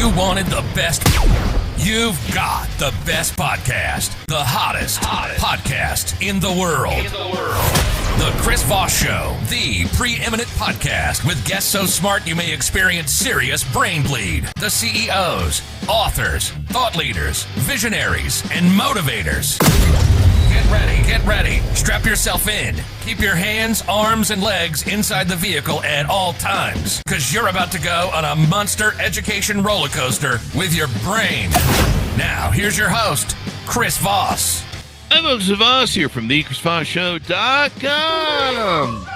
You wanted the best. You've got the best podcast. The hottest podcast in the world. The Chris Voss Show, the preeminent podcast with guests so smart you may experience serious brain bleed. The CEOs, authors, thought leaders, visionaries, and motivators. Get ready. Strap yourself in. Keep your hands, arms, and legs inside the vehicle at all times, because you're about to go on a monster education roller coaster with your brain. Now, here's your host, Chris Voss. I'm Chris Voss here from the ChrisVossShow.com.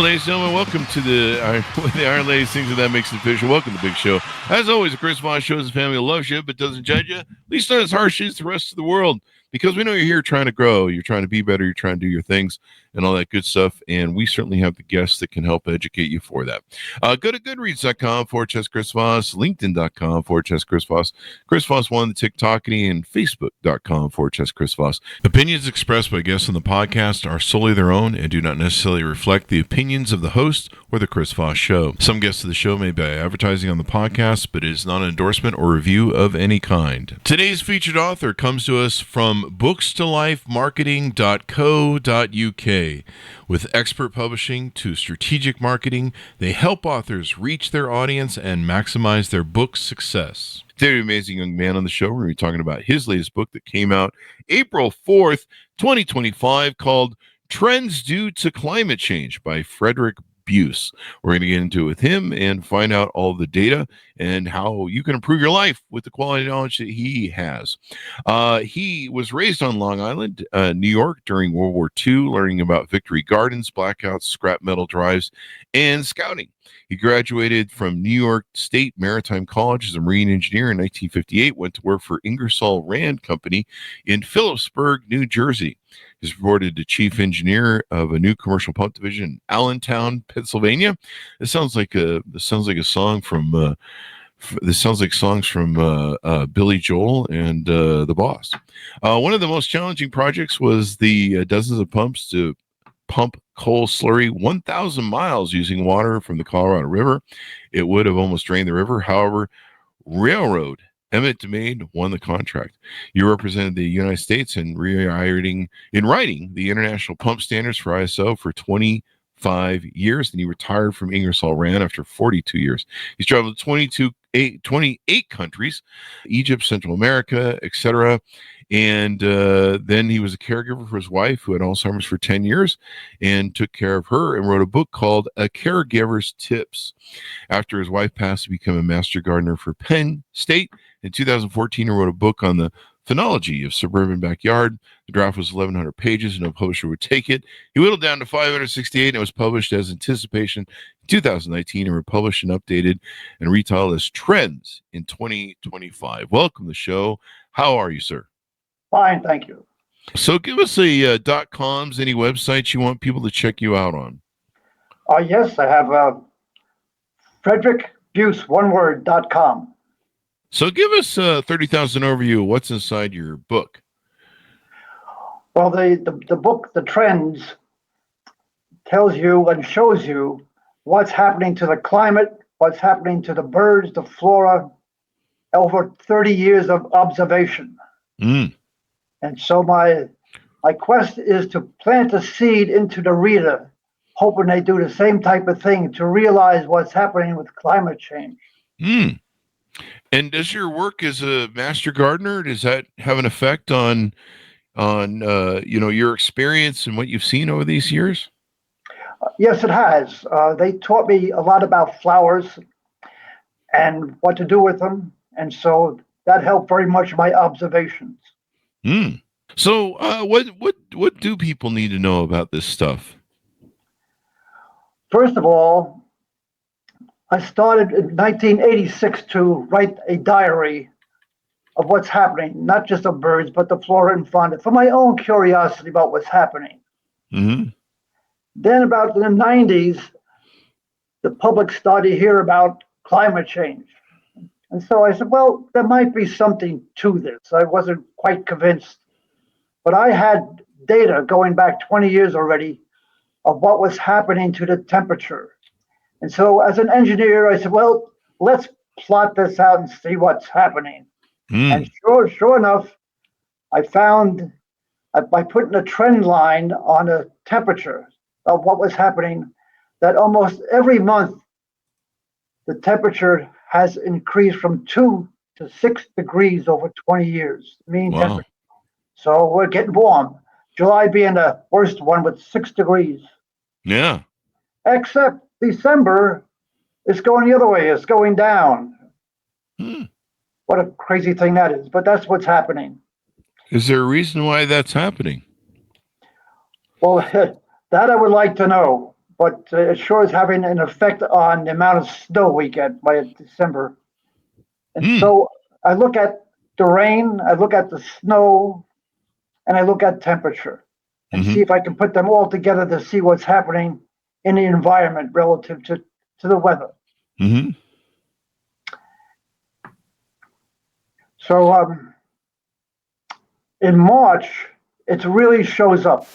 Ladies and gentlemen, welcome to the Iron Lady Sings and That Makes It Official. Welcome to the big show. As always, the Chris Voss Show is a family that loves you but doesn't judge you, at least not as harsh as the rest of the world, because we know you're here trying to grow, you're trying to be better, you're trying to do your things and all that good stuff, and we certainly have the guests that can help educate you for that. Go to goodreads.com/Chris Voss, linkedin.com/Chris Voss, Chris Voss 1, the TikTokity, and facebook.com/Chris Voss. Opinions expressed by guests on the podcast are solely their own and do not necessarily reflect the opinions of the host or the Chris Voss Show. Some guests of the show may be advertising on the podcast, but it is not an endorsement or review of any kind. Today's featured author comes to us from bookstolifemarketing.co.uk. With expert publishing to strategic marketing, they help authors reach their audience and maximize their book's success. Today, an amazing young man on the show. We're going to be talking about his latest book that came out April 4th, 2025, called Trends Due to Climate Change by Frederic. Buse. We're going to get into it with him and find out all the data and how you can improve your life with the quality knowledge that he has. He was raised on Long Island, New York during World War II, learning about victory gardens, blackouts, scrap metal drives, and scouting. He graduated from New York State Maritime College as a marine engineer in 1958, went to work for Ingersoll Rand Company in Phillipsburg, New Jersey. He's promoted to chief engineer of a new commercial pump division in Allentown, Pennsylvania. This sounds like a song from songs from Billy Joel and the Boss. One of the most challenging projects was the dozens of pumps to pump coal slurry 1,000 miles using water from the Colorado River. It would have almost drained the river. However, railroad eminent domain won the contract. You represented the United States in writing the international pump standards for ISO for 25 years, and he retired from Ingersoll Rand after 42 years. He's traveled to 28 countries, Egypt, Central America, etc. And then he was a caregiver for his wife, who had Alzheimer's for 10 years, and took care of her and wrote a book called A Caregiver's Tips. After his wife passed, he became a master gardener for Penn State. In 2014, he wrote a book on the phenology of suburban backyard. The draft was 1,100 pages, and no publisher would take it. He whittled down to 568, and it was published as Anticipation in 2019, and republished and updated and retitled as Trends in 2025. Welcome to the show. How are you, sir? Fine, thank you. So give us a .coms, any websites you want people to check you out on. Yes, I have Frederic Buse, one word, .com. So give us a 30,000 overview of what's inside your book. Well, the book, The Trends, tells you and shows you what's happening to the climate, what's happening to the birds, the flora, over 30 years of observation. And so my quest is to plant a seed into the reader, hoping they do the same type of thing to realize what's happening with climate change. And does your work as a master gardener, does that have an effect on your experience and what you've seen over these years? Yes, it has. They taught me a lot about flowers and what to do with them, and so that helped very much my observations. So what do people need to know about this stuff? First of all, I started in 1986 to write a diary of what's happening, not just of birds, but the flora and fauna, for my own curiosity about what's happening. Then about in the 90s, the public started to hear about climate change. And so I said, well, there might be something to this. I wasn't quite convinced. But I had data going back 20 years already of what was happening to the temperature. And so as an engineer, I said, well, let's plot this out and see what's happening. And Mm. sure enough, I found by putting a trend line on a temperature of what was happening, that almost every month the temperature has increased from 2 to 6 degrees over 20 years, mean Wow. temperature. So we're getting warm. July being the worst one with 6 degrees. Yeah. Except December is going the other way. It's going down. Hmm. What a crazy thing that is. But that's what's happening. Is there a reason why that's happening? Well, that I would like to know. But it sure is having an effect on the amount of snow we get by December. And so I look at the rain, I look at the snow, and I look at temperature and see if I can put them all together to see what's happening in the environment relative to the weather. Mm-hmm. So in March, it really shows up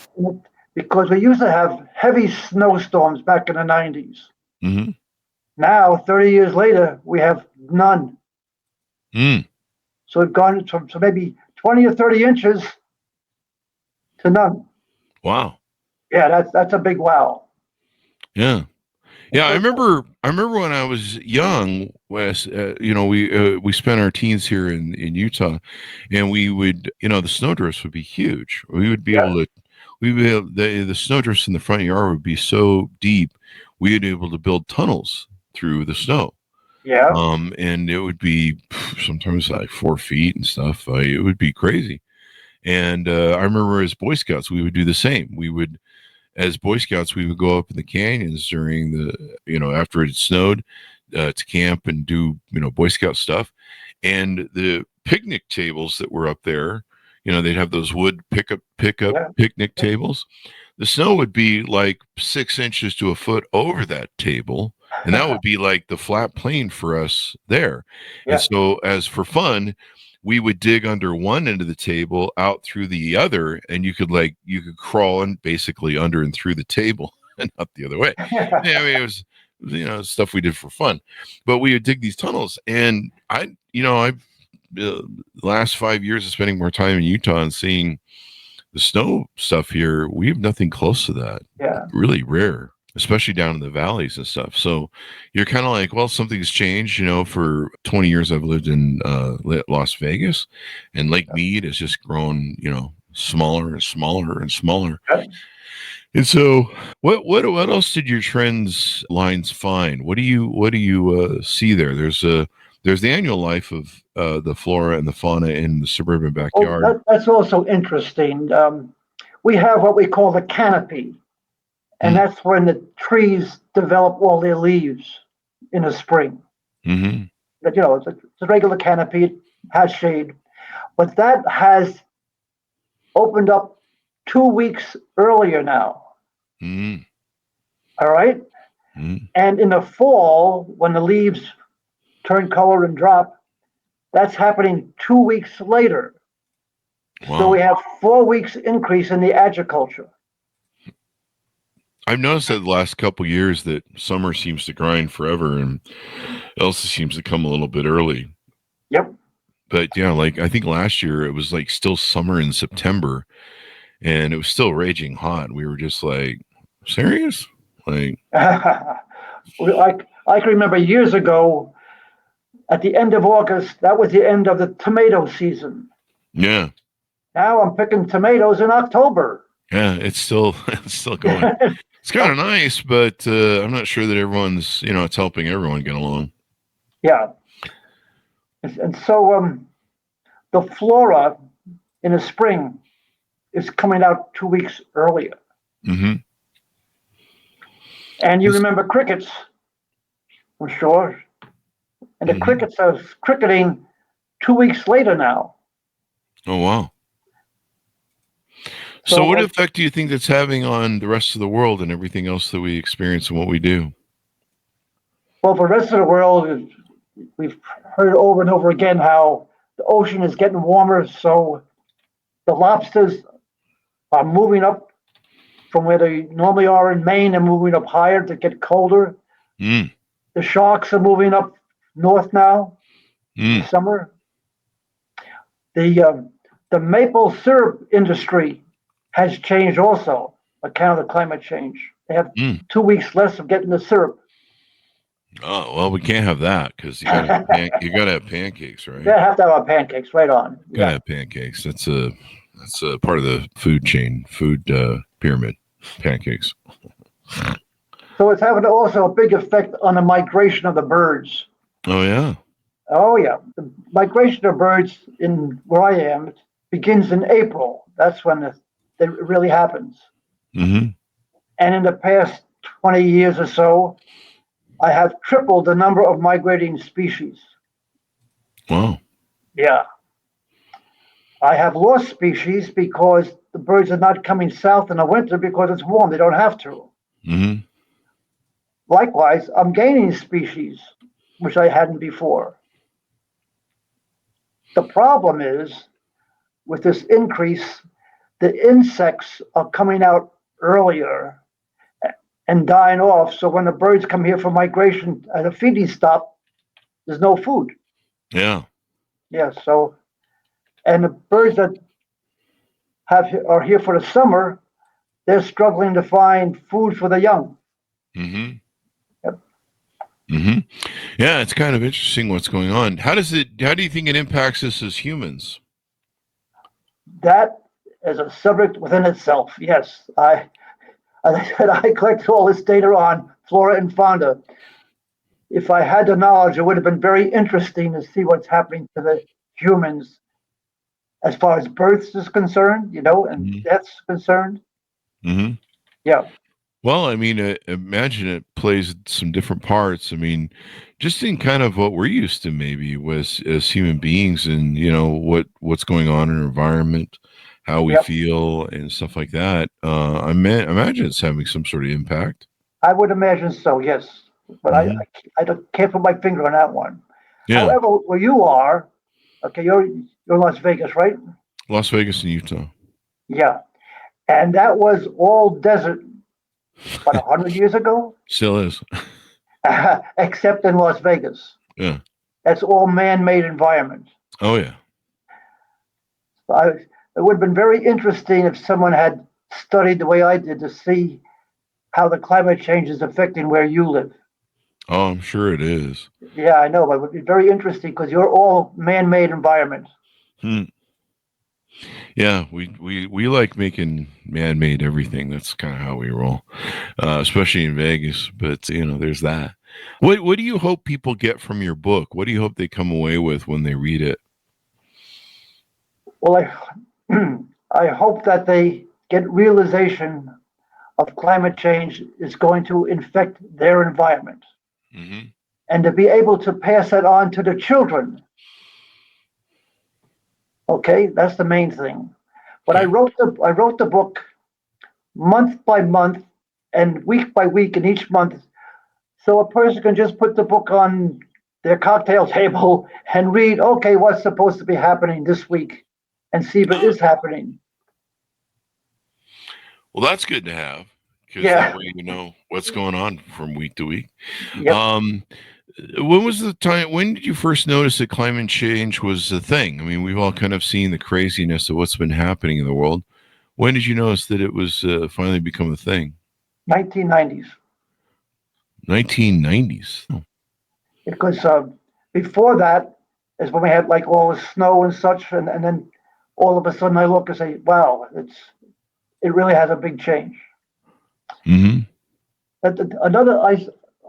because we used to have heavy snowstorms back in the 90s. Mm-hmm. Now, 30 years later, we have none. Mm. So we've gone from maybe 20 or 30 inches to none. Wow. Yeah, that's a big wow. Yeah. Yeah, I remember when I was young, Wes, we spent our teens here in Utah, and we would, the snowdrifts would be huge. We would be able to, the snowdrifts in the front yard would be so deep, we would be able to build tunnels through the snow. Yeah. And it would be sometimes like 4 feet and stuff. It would be crazy. And I remember as Boy Scouts, we would do the same. As Boy Scouts, we would go up in the canyons during after it snowed to camp and do, Boy Scout stuff. And the picnic tables that were up there, they'd have those wood pickup picnic tables. The snow would be like 6 inches to a foot over that table. And that would be like the flat plane for us there. Yeah. And so as for fun, we would dig under one end of the table out through the other, and you could crawl in basically under and through the table and not the other way. Yeah, I mean, it was, stuff we did for fun, but we would dig these tunnels. And the last 5 years of spending more time in Utah and seeing the snow stuff here, we have nothing close to that. Yeah. Really rare, especially down in the valleys and stuff. So you're kind of like, well, something's changed. For 20 years I've lived in Las Vegas, and Lake Mead has just grown, smaller and smaller and smaller. Yeah. And so what else did your trends lines find? What do you see there? There's the annual life of the flora and the fauna in the suburban backyard. Oh, that's also interesting. We have what we call the canopy. And that's when the trees develop all their leaves in the spring. Mm-hmm. But, it's a regular canopy, it has shade. But that has opened up 2 weeks earlier now. Mm-hmm. All right? Mm-hmm. And in the fall, when the leaves turn color and drop, that's happening 2 weeks later. Wow. So we have 4 weeks increase in the agriculture. I've noticed that the last couple years that summer seems to grind forever, and Elsa seems to come a little bit early. Yep. But yeah, like I think last year it was like still summer in September, and it was still raging hot. We were just like, serious? Like, I can remember years ago, at the end of August, that was the end of the tomato season. yeah. Now I'm picking tomatoes in October. Yeah, it's still going. It's kind of nice, but I'm not sure that everyone's, it's helping everyone get along. Yeah. And so the flora in the spring is coming out 2 weeks earlier. Mm-hmm. And you remember crickets, I'm sure. And the crickets are cricketing 2 weeks later now. Oh, wow. So what effect do you think that's having on the rest of the world and everything else that we experience and what we do? Well, for the rest of the world, we've heard over and over again how the ocean is getting warmer, so the lobsters are moving up from where they normally are in Maine and moving up higher to get colder. Mm. The sharks are moving up north now in summer. The maple syrup industry has changed also, account of the climate change. They have 2 weeks less of getting the syrup. Oh, well, we can't have that because you got to have pancakes, right? They have to have our pancakes, right on. Got to have pancakes. That's a part of the food chain, pyramid, pancakes. So it's having also a big effect on the migration of the birds. Oh, yeah. Oh, yeah. The migration of birds in where I am begins in April. That's when it really happens. Mm-hmm. And in the past 20 years or so, I have tripled the number of migrating species. Wow. Yeah. I have lost species because the birds are not coming south in the winter because it's warm. They don't have to. Mm-hmm. Likewise, I'm gaining species, which I hadn't before. The problem is, with this increase, the insects are coming out earlier and dying off. So when the birds come here for migration at a feeding stop, there's no food. Yeah. Yeah. So, and the birds that are here for the summer, they're struggling to find food for the young. Mm-hmm. Yep. Mm-hmm. Yeah, it's kind of interesting what's going on. How do you think it impacts us as humans? That is a subject within itself. Yes. As I said, I collect all this data on flora and fauna. If I had the knowledge, it would have been very interesting to see what's happening to the humans as far as births is concerned, and deaths concerned. Mm-hmm. Yeah. Well, I mean, imagine it plays some different parts. I mean, just in kind of what we're used to maybe as human beings and, what's going on in our environment, how we feel and stuff like that. I imagine it's having some sort of impact. I would imagine so, yes. But I can't put my finger on that one. Yeah. However, where you are, okay, you're Las Vegas, right? Las Vegas in Utah. Yeah. And that was all desert about 100 years ago. Still is. Except in Las Vegas. Yeah. That's all man-made environment. Oh, yeah. It would have been very interesting if someone had studied the way I did to see how the climate change is affecting where you live. Oh, I'm sure it is. Yeah, I know, but it would be very interesting because you're all man-made environment. Yeah, we like making man-made everything. That's kind of how we roll, especially in Vegas. But there's that. What do you hope people get from your book? What do you hope they come away with when they read it? Well, I hope that they get realization of climate change is going to infect their environment, and to be able to pass that on to the children. Okay, that's the main thing. But I wrote the book month by month and week by week in each month, so a person can just put the book on their cocktail table and read, okay, what's supposed to be happening this week, and see if it is happening. Well, that's good to have, because that way you know what's going on from week to week. Yep. When was the time? When did you first notice that climate change was a thing? I mean, we've all kind of seen the craziness of what's been happening in the world. When did you notice that it was finally become a thing? 1990s. 1990s. Oh. Because before that is when we had like all the snow and such, and then all of a sudden I look and say, wow, it really has a big change.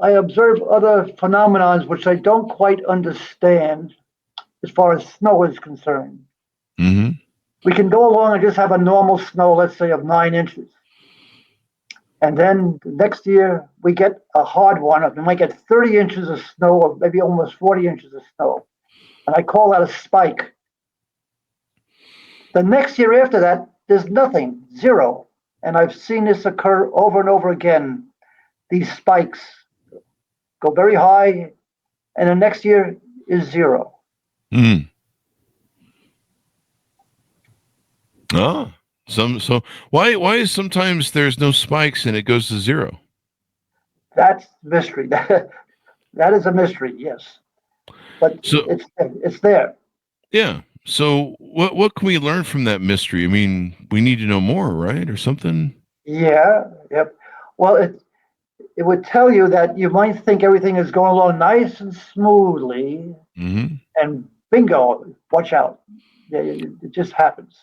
I observe other phenomena which I don't quite understand as far as snow is concerned. We can go along and just have a normal snow, let's say of 9 inches. And then next year we get a hard one. We might get 30 inches of snow, or maybe almost 40 inches of snow. And I call that a spike. The next year after that, there's nothing, zero. And I've seen this occur over and over again. These spikes go very high, and the next year is zero. Oh, so why is sometimes there's no spikes and it goes to 0? That's mystery. That is a mystery, yes. but So it's there. yeah. So what can we learn from that mystery? I mean, we need to know more, right, or something? Yeah, yep. Well, it would tell you that you might think everything is going along nice and smoothly, Mm-hmm. and bingo, watch out. Yeah, it just happens.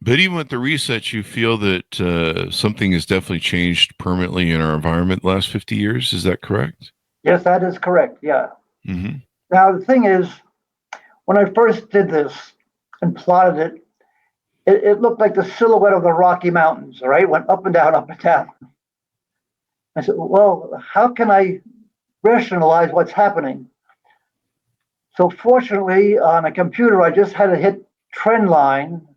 But even with the research, you feel that something has definitely changed permanently in our environment the last 50 years. Is that correct? Yes, that is correct. Yeah. Mm-hmm. Now, the thing is, when I first did this and plotted it looked like the silhouette of the Rocky Mountains, all right? Went up and down, up and down. I said, well, how can I rationalize what's happening? So fortunately, on a computer, I just had to hit trend line,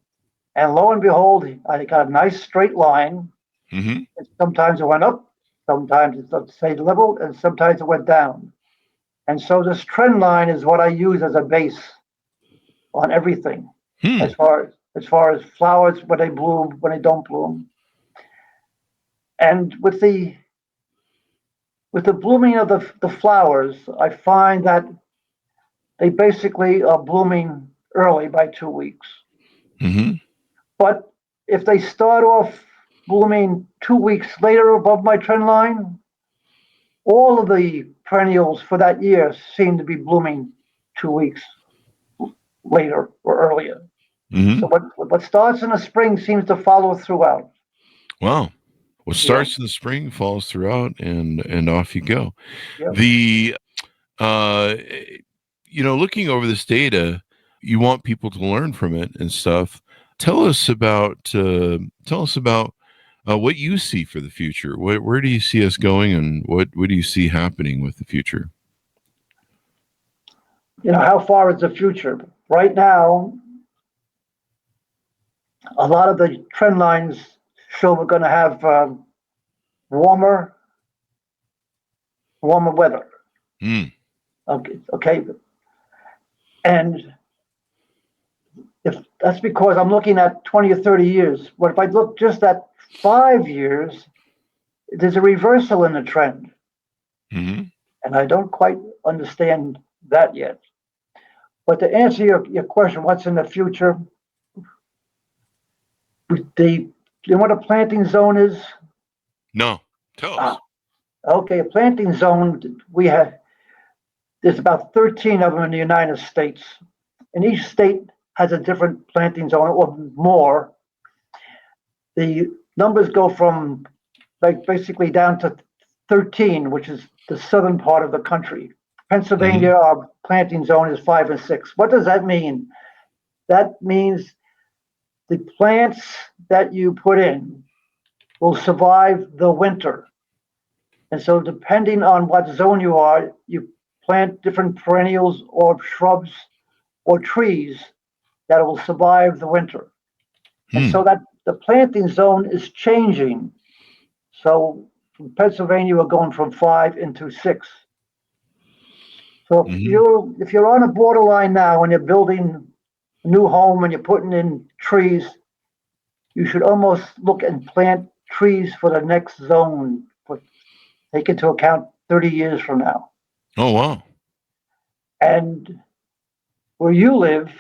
and lo and behold, I got a nice straight line. Mm-hmm. Sometimes it went up, sometimes it stayed level, and sometimes it went down. And so this trend line is what I use as a base on everything, Hmm. as far as flowers, when they bloom, when they don't bloom. And with the blooming of the flowers, I find that they basically are blooming early by 2 weeks. Mm-hmm. But if they start off blooming 2 weeks later above my trend line, all of the perennials for that year seem to be blooming 2 weeks later or earlier. Mm-hmm. So what starts in the spring seems to follow throughout. Wow. What Yeah, starts in the spring falls throughout, and off you go. yeah. The uh, looking over this data, you want people to learn from it and stuff. Tell us about what you see for the future. Where do you see us going, and what do you see happening with the future? How far is the future? Right now, a lot of the trend lines show we're going to have warmer, warmer weather. Mm. Okay, and if that's because I'm looking at 20 or 30 years. But if I look just at 5 years, there's a reversal in the trend, Mm-hmm. and I don't quite understand that yet. But to answer your question, what's in the future? You know what a planting zone is? No, tell us. Ah, okay, a planting zone, there's about 13 of them in the United States. And each state has a different planting zone or more. The numbers go from like basically down to 13, which is the southern part of the country. Mm-hmm. Pennsylvania, our planting zone is 5 and 6. What does that mean? That means the plants that you put in will survive the winter. And so, depending on what zone you are, you plant different perennials or shrubs or trees that will survive the winter. And Hmm. so, that the planting zone is changing. So, from Pennsylvania, we're going from 5 into 6. So, if Mm-hmm. you're on a borderline now and you're building a new home and you're putting in trees, you should almost look and plant trees for the next zone. Take into account 30 years from now. Oh wow. And where you live,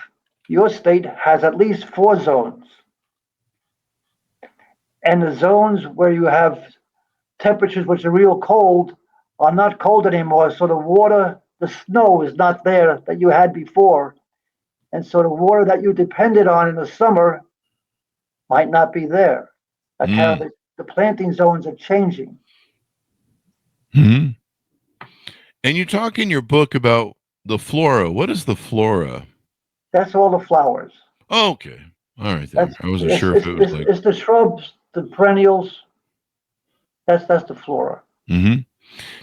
your state has at least 4 zones. And the zones where you have temperatures which are real cold are not cold anymore. So the water, the snow is not there that you had before. And so the water that you depended on in the summer might not be there. That's how Mm. the planting zones are changing. Hmm. And you talk in your book about the flora. What is the flora? That's all the flowers. Oh, okay. All right then. That's I wasn't it's, sure if it's, it was it's, like. it's the shrubs, the perennials. That's the flora. Mm-hmm.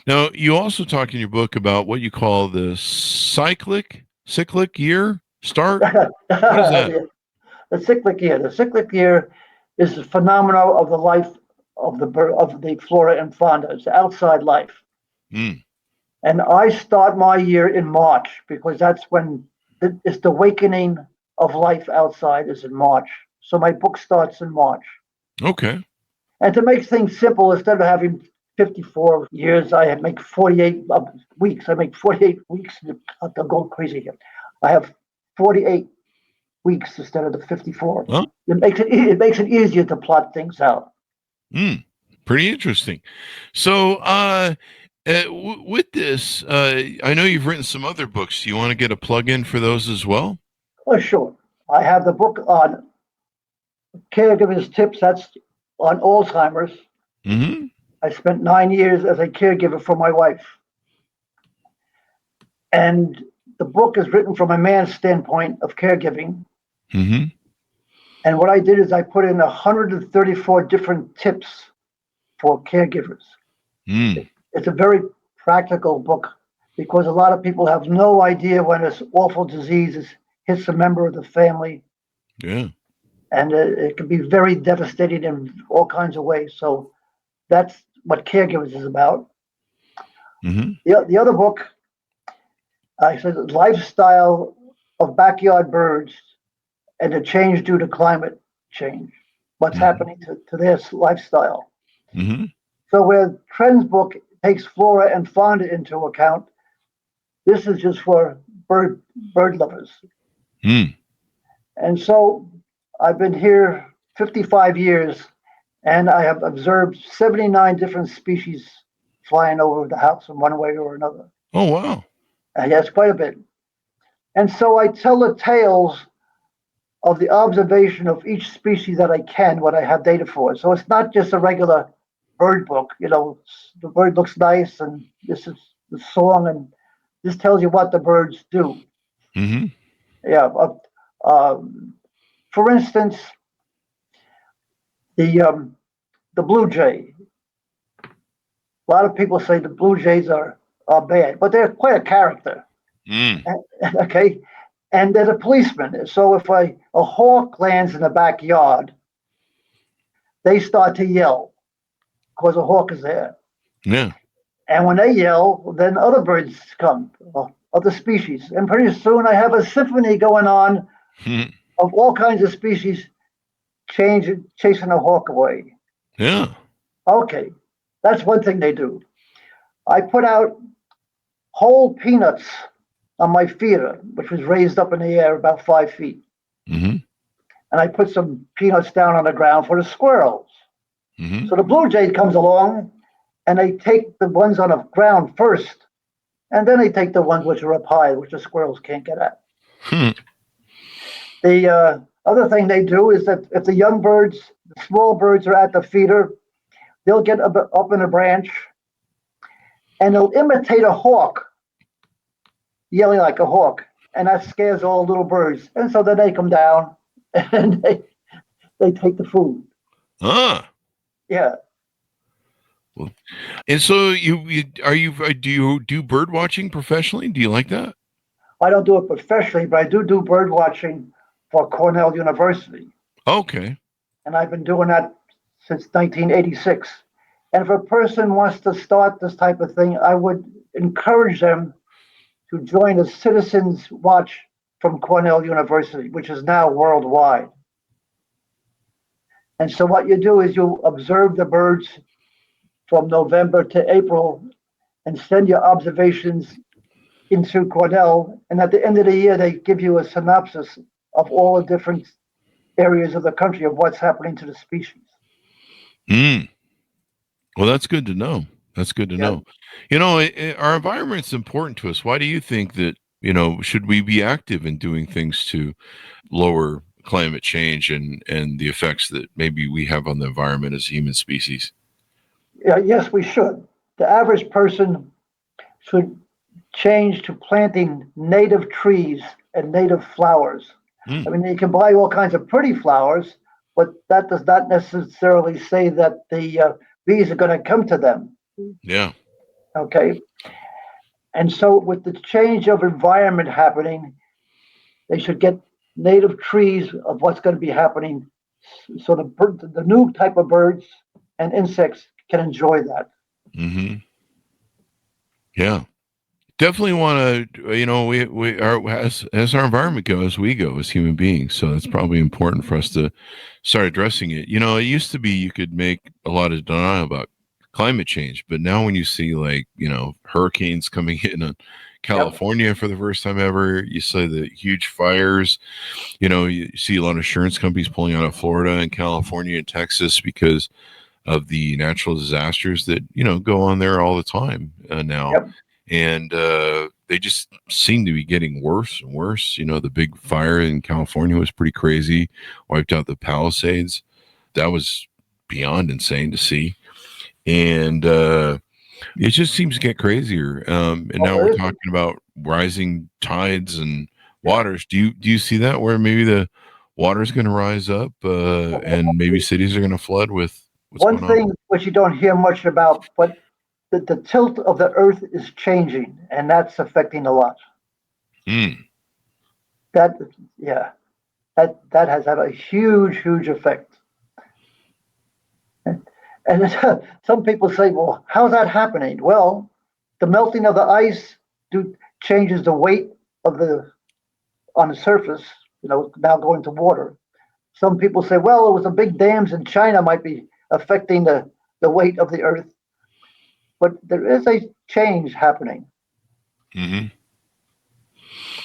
Now, you also talk in your book about what you call the cyclic year start. What is that? The cyclic year. The cyclic year is the phenomena of the life of the flora and fauna. It's outside life. Mm. And I start my year in March because that's when it's the awakening of life outside is in March. So my book starts in March. Okay. And to make things simple, instead of having 54 years, I make 48 weeks. I make 48 weeks. I'm going crazy here. I have 48 weeks instead of the 54. Huh? It makes it easier to plot things out. Pretty interesting. So, with this, I know you've written some other books. Do you want to get a plug in for those as well? Oh, sure. I have the book on caregivers tips. That's on Alzheimer's. Mm-hmm. I spent 9 years as a caregiver for my wife. And the book is written from a man's standpoint of caregiving. Mm-hmm. And what I did is I put in 134 different tips for caregivers. It's a very practical book because a lot of people have no idea when this awful disease hits a member of the family. Yeah. And it can be very devastating in all kinds of ways. So that's what caregivers is about. Mm-hmm. The other book, I said lifestyle of backyard birds and the change due to climate change. What's happening to their lifestyle. Mm-hmm. So where Trend's book takes flora and fauna into account, this is just for bird lovers. And so I've been here 55 years, and I have observed 79 different species flying over the house in one way or another. Oh, wow. Yes, quite a bit. And so I tell the tales of the observation of each species that I can, what I have data for. So it's not just a regular bird book. You know, the bird looks nice, and this is the song, and this tells you what the birds do. Mm-hmm. Yeah. For instance, the blue jay. A lot of people say the blue jays are bad, but they're quite a character. Okay, and they're the policeman. So if a hawk lands in the backyard, they start to yell because a hawk is there. Yeah. And when they yell, then other birds come, other species, and pretty soon I have a symphony going on of all kinds of species chasing a hawk away. Yeah. Okay, that's one thing they do. I put out whole peanuts on my feeder, which was raised up in the air about 5 feet. Mm-hmm. And I put some peanuts down on the ground for the squirrels. Mm-hmm. So the blue jay comes along, and they take the ones on the ground first, and then they take the ones which are up high, which the squirrels can't get at. The other thing they do is that if the young birds, the small birds are at the feeder, they'll get up in a branch, and they'll imitate a hawk, yelling like a hawk, and that scares all little birds. And so then they come down, and they take the food. Yeah. And so do you do bird watching professionally? Do you like that? I don't do it professionally, but I do bird watching for Cornell University. Okay. And I've been doing that since 1986. And if a person wants to start this type of thing, I would encourage them to join the Citizens Watch from Cornell University, which is now worldwide. And so what you do is you observe the birds from November to April and send your observations into Cornell. And at the end of the year, they give you a synopsis of all the different areas of the country of what's happening to the species. Well, that's good to know. That's good to know. You know, our environment's important to us. Why do you think that, should we be active in doing things to lower climate change and the effects that maybe we have on the environment as a human species? Yes, we should. The average person should change to planting native trees and native flowers. I mean, you can buy all kinds of pretty flowers, but that does not necessarily say that the bees are going to come to them. Yeah. Okay. And so with the change of environment happening, they should get native trees of what's going to be happening. So the new type of birds and insects can enjoy that. Mm-hmm. Yeah. Definitely want to, we are, as our environment goes, we go as human beings. So it's probably important for us to start addressing it. It used to be you could make a lot of denial about climate change. But now when you see like, hurricanes coming in on California for the first time ever, you see the huge fires, you see a lot of insurance companies pulling out of Florida and California and Texas because of the natural disasters that, go on there all the time now. Yep. And they just seem to be getting worse and worse. The big fire in California was pretty crazy, wiped out the Palisades. That was beyond insane to see. And it just seems to get crazier. And now we're talking about rising tides and waters. Do you see that, where maybe the water is going to rise up and maybe cities are going to flood with what's one going thing on? which you don't hear much about, but the tilt of the earth is changing, and that's affecting a lot. That has had a huge effect. And some people say, well, how's that happening? Well, the melting of the ice changes the weight of on the surface, now going to water. Some people say, well, it was the big dams in China might be affecting the weight of the earth. But there is a change happening. Mm-hmm.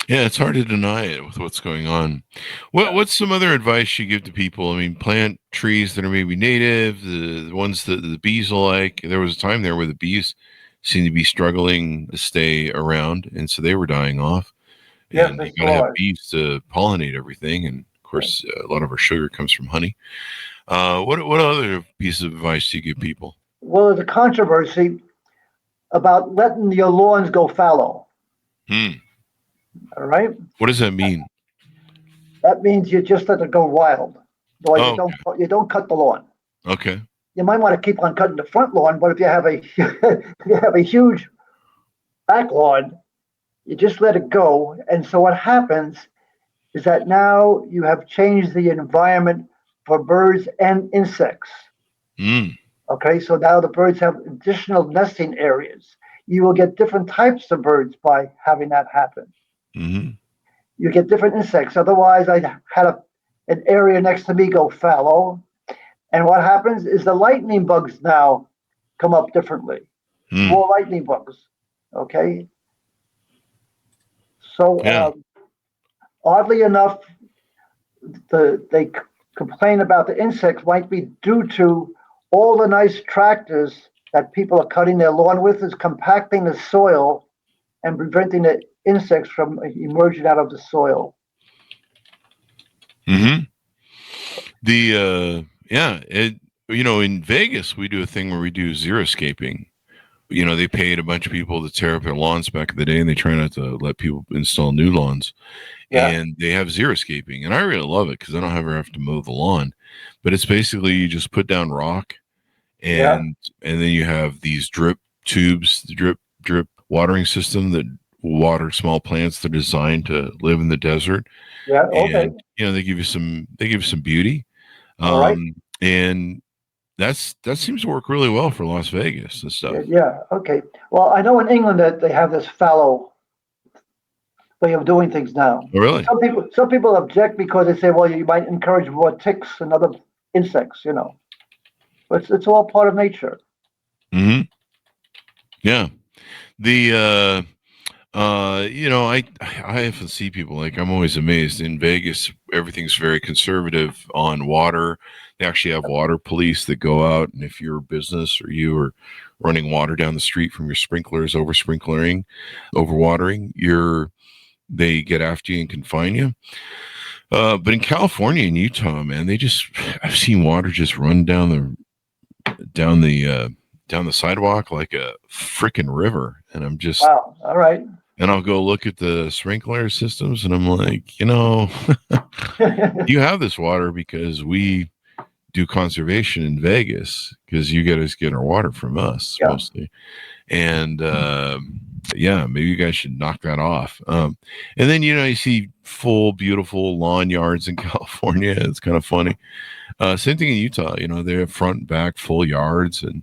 Yeah, it's hard to deny it with what's going on. What's some other advice you give to people? I mean, plant trees that are maybe native, the ones that the bees will like. There was a time there where the bees seemed to be struggling to stay around, and so they were dying off. Yes, And you got to have bees to pollinate everything. And of course, a lot of our sugar comes from honey. What other piece of advice do you give people? Well, there's a controversy about letting your lawns go fallow. All right. What does that mean? That means you just let it go wild. You don't cut the lawn. Okay. You might want to keep on cutting the front lawn, but if you have a huge back lawn, you just let it go. And so what happens is that now you have changed the environment for birds and insects. Okay, so now the birds have additional nesting areas. You will get different types of birds by having that happen. Mm-hmm. You get different insects. Otherwise, I had an area next to me go fallow. And what happens is the lightning bugs now come up differently. More lightning bugs. Okay. So oddly enough, they complain about the insects might be due to all the nice tractors that people are cutting their lawn with is compacting the soil and preventing the insects from emerging out of the soil. Mm-hmm. In Vegas, we do a thing where we do xeriscaping. They paid a bunch of people to tear up their lawns back in the day, and they try not to let people install new lawns. Yeah. And they have xeriscaping, and I really love it because I don't ever have to mow the lawn. But it's basically you just put down rock, and then you have these drip tubes, the drip watering system that water small plants that are designed to live in the desert. Yeah. Okay. And, they give you some beauty. All right. And that seems to work really well for Las Vegas and stuff. Yeah. Okay. Well, I know in England that they have this fallow way of doing things now. Oh, really? Some people object because they say, well, you might encourage more ticks and other insects, But it's all part of nature. Mm-hmm. Yeah. I often see people, like, I'm always amazed. In Vegas, everything's very conservative on water. They actually have water police that go out, and if you're a business or you are running water down the street from your sprinklers, overwatering, they get after you and confine you. But in California and Utah, man, I've seen water just run down the sidewalk like a freaking river, and I'm just wow. All right. And I'll go look at the sprinkler systems, and I'm like, you have this water because we do conservation in Vegas, because you guys get our water from us mostly. And maybe you guys should knock that off. And then, you see full, beautiful lawn yards in California. It's kind of funny. Same thing in Utah. They have front and back full yards. And,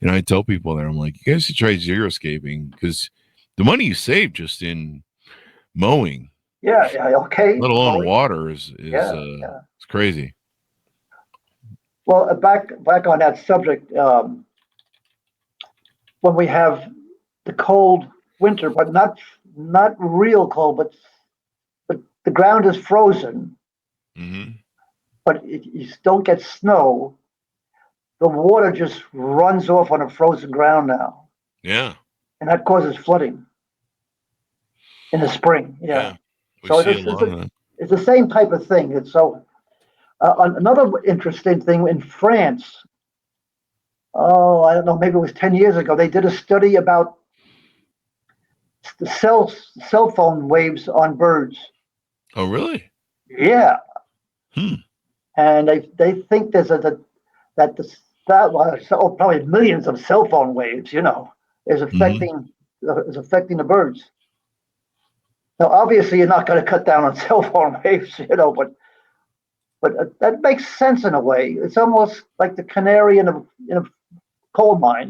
I tell people there, I'm like, you guys should try xeriscaping, because the money you save just in mowing, okay, let alone water, is it's crazy. Well, back on that subject, when we have the cold winter, but not real cold, but the ground is frozen, but you don't get snow. The water just runs off on a frozen ground now. Yeah. And that causes flooding in the spring. Yeah. So it's the same type of thing. It's so another interesting thing in France. Oh, I don't know, maybe it was 10 years ago. They did a study about the cell phone waves on birds. Oh, really? Yeah. And they think there's probably millions of cell phone waves, is affecting the birds. Now, obviously, you're not going to cut down on cell phone waves, but that makes sense in a way. It's almost like the canary in a coal mine,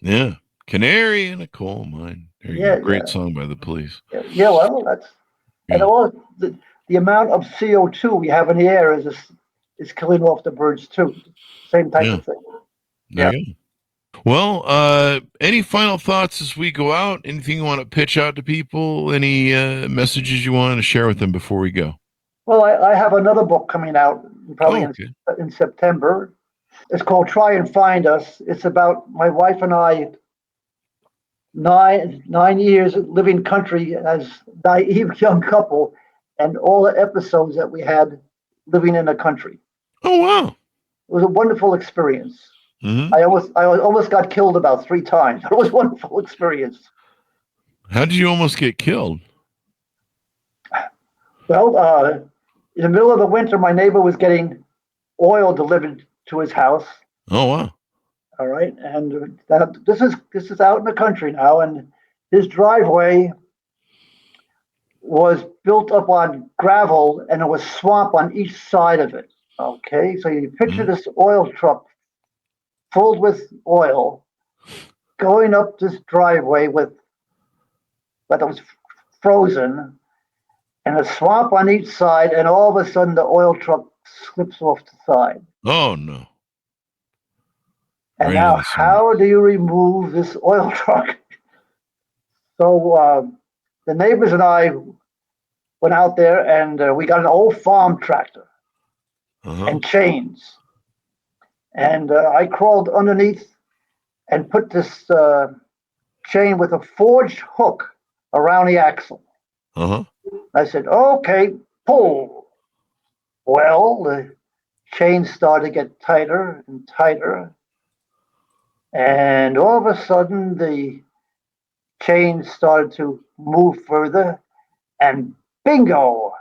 Yeah, canary in a coal mine. There you go. Great song by the Police. Yeah, well, that's and all the amount of CO2 we have in the air is killing off the birds too. Same type of thing. There you go. Well, any final thoughts as we go out? Anything you want to pitch out to people? Any messages you want to share with them before we go? Well, I have another book coming out probably in September. It's called Try and Find Us. It's about my wife and I, 9 years living country as naive young couple, and all the episodes that we had living in the country. Oh, wow. It was a wonderful experience. I almost got killed about 3 times. It was a wonderful experience. How did you almost get killed? Well, in the middle of the winter, my neighbor was getting oil delivered to his house. Oh, wow. All right. And this is out in the country now. And his driveway was built up on gravel, and there was swamp on each side of it. Okay. So you picture this oil truck filled with oil going up this driveway that was frozen, and a swamp on each side, and all of a sudden the oil truck slips off the side. Oh, no. And now how do you remove this oil truck? So the neighbors and I went out there, and we got an old farm tractor and chains. And I crawled underneath and put this chain with a forged hook around the axle. I said, okay, pull. Well, the chain started to get tighter and tighter. And all of a sudden, the chain started to move further. And bingo,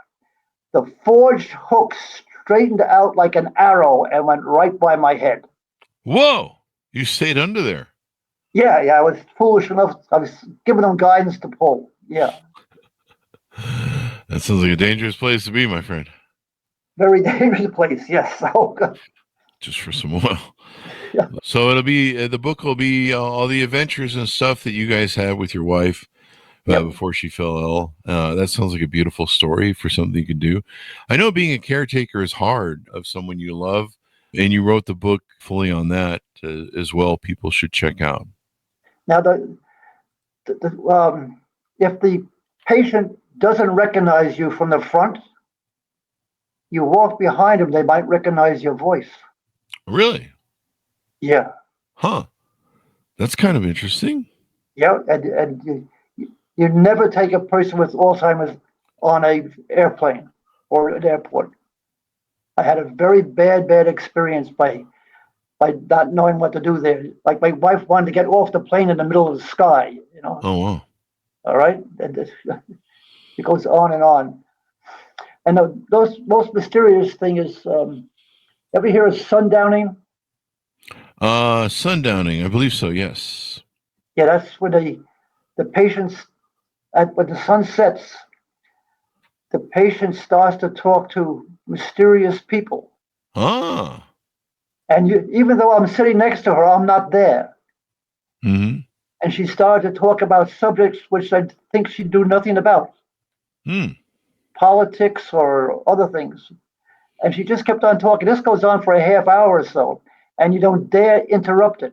the forged hook straightened out like an arrow and went right by my head. Whoa, you stayed under there. Yeah, I was foolish enough. I was giving them guidance to pull. Yeah. That sounds like a dangerous place to be, my friend. Very dangerous place, yes. Oh, God. Just for some oil. Yeah. So it'll be, the book will be all the adventures and stuff that you guys had with your wife before she fell ill. That sounds like a beautiful story for something you could do. I know being a caretaker is hard of someone you love, and you wrote the book fully on that as well. People should check out. Now, if the patient doesn't recognize you from the front, you walk behind them, they might recognize your voice. Really? Yeah. Huh. That's kind of interesting. Yeah, and you never take a person with Alzheimer's on an airplane or an airport. I had a very bad experience by not knowing what to do there. Like my wife wanted to get off the plane in the middle of the sky, Oh, wow. All right? And it goes on and on. And the most mysterious thing is, ever hear of sundowning? Sundowning, I believe so, yes. Yeah, that's when the patients, when the sun sets, the patient starts to talk to mysterious people. Ah. And even though I'm sitting next to her, I'm not there. Mm-hmm. And she started to talk about subjects which I think she knew nothing about. Politics or other things. And she just kept on talking. This goes on for a half hour or so, and you don't dare interrupt it.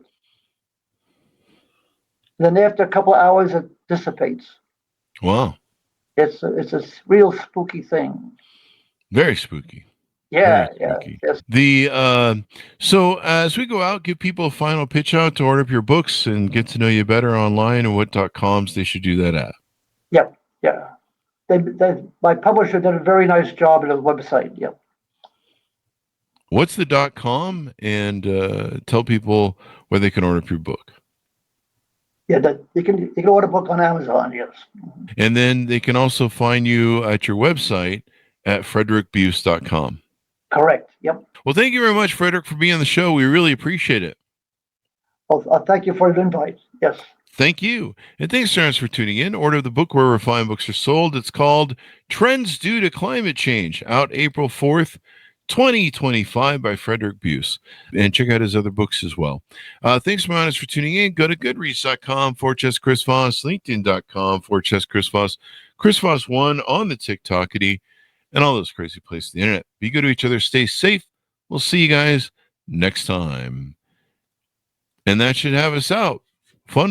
Then after a couple of hours, it dissipates. Wow. It's a real spooky thing. Very spooky. Yeah, Very yeah. spooky. Yes. So as we go out, give people a final pitch out to order up your books and get to know you better online, and what .coms they should do that at. Yep, yeah. My publisher did a very nice job on the website. Yep. What's the .com, and tell people where they can order up your book. Yeah, you can order a book on Amazon. Yes. And then they can also find you at your website at fredericbuse.com. Correct. Yep. Well, thank you very much, Frederic, for being on the show. We really appreciate it. Well, thank you for the invite. Yes. Thank you. And thanks, Terrence, for tuning in. Order the book wherever fine books are sold. It's called Trends Due to Climate Change, out April 4th, 2025 by Frederic Buse. And check out his other books as well. Thanks, Monis, for tuning in. Go to goodreads.com/Chris Voss, linkedin.com/Chris Voss, Chris Voss1 on the TikTokity, and all those crazy places on the internet. Be good to each other. Stay safe. We'll see you guys next time. And that should have us out. Fun.